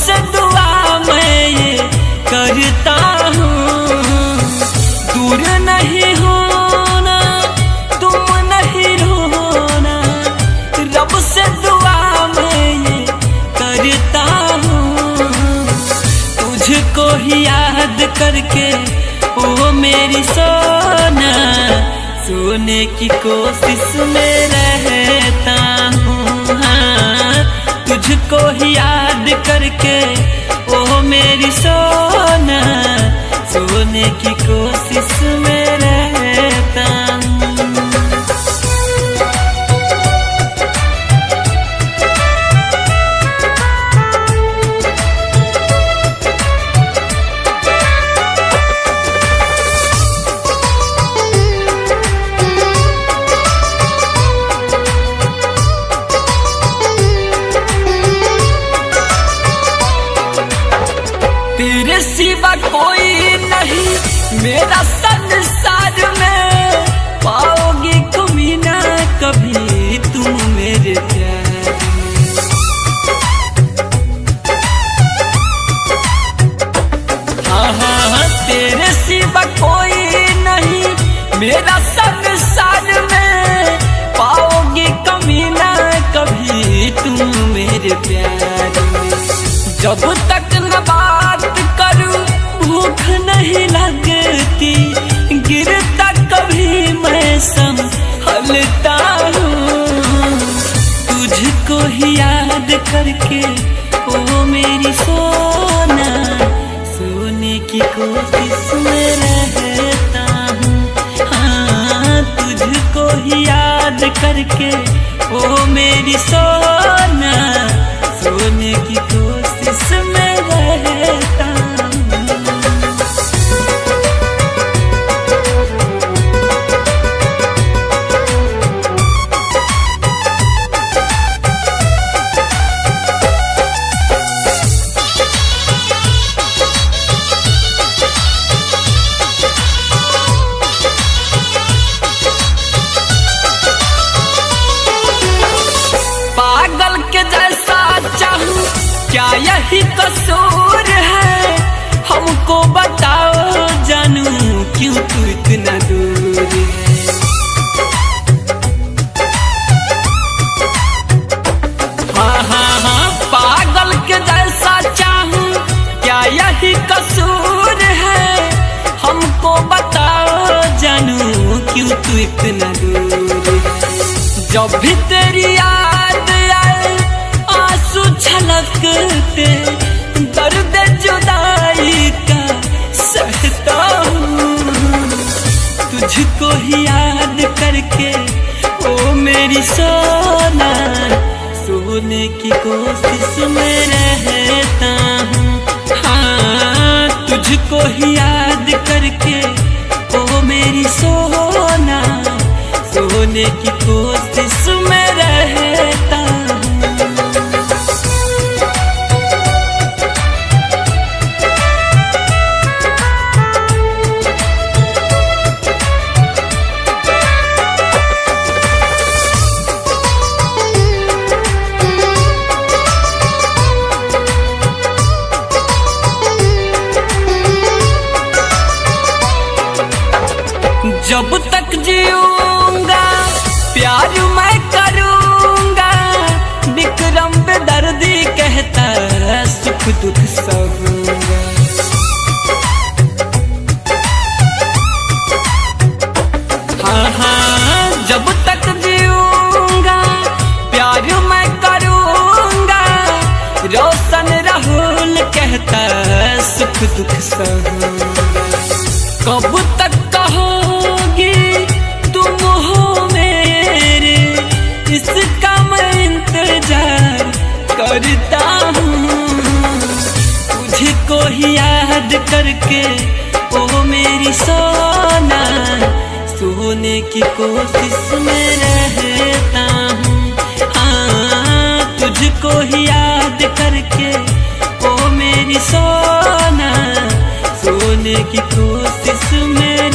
से दुआ मैं ये करता हूँ, दूर नहीं होना तुम नहीं रोना, रब से दुआ मैं ये करता हूँ। तुझको ही याद करके ओ मेरी सोना, सोने की कोशिश में रहता हूँ। हाँ, तुझको ही याद करके ओ मेरी सोना, सोने की कोशिश में रहता हूँ। तेरे सिवा कोई नहीं मेरा संसार में, पाओगी कभी ना कभी तुम मेरे प्यार में। हाँ हाँ हाँ, तेरे सिवा कोई नहीं मेरा संसार में, पाओगी कभी ना कभी तुम मेरे प्यार में। जब तक न बात करूं भूख नहीं लगती, गिरता कभी मैं संभलता हूँ। तुझको ही याद करके ओ मेरी सोना, सोने की कोशिश में रहता हूँ। हाँ, तुझको ही याद करके ओ मेरी सोना, सोने की कोशिश में रहता हूँ। पागल के जैसा चाहूं क्या यही कसूर है, हमको बताओ जानू क्यों तू इतना दूर है। हाँ हाँ हाँ, पागल के जैसा चाहूं क्या यही कसूर है, हमको बताओ जानू क्यों तू इतना दूर है। जब भी तेरी याद आए आंसू छलकते, दर्द जुदाई का सहता हूँ। तुझको ही याद करके ओ मेरी सोना, सोने की कोशिश में रहता हूँ। हाँ, तुझको ही याद करके ओ मेरी सोना, सोने की कोशिश में रहता हूँ। जब तक जीऊंगा प्यार मैं करूंगा, विक्रम बेदर्दी कहता सुख दुख सहूंगा। हाँ हाँ, जब तक जीऊंगा प्यार मैं करूंगा, रोशन राहुल कहता सुख दुख सहूंगा। कब तक कहोगी तुम हो मेरे, इसका मैं इंतजार करता हूँ। तुझको ही याद करके ओ मेरी सोना, सोने की कोशिश में रहता हूँ। हाँ, तुझको ही याद करके ओ मेरी सोना, सोने की कोशिश में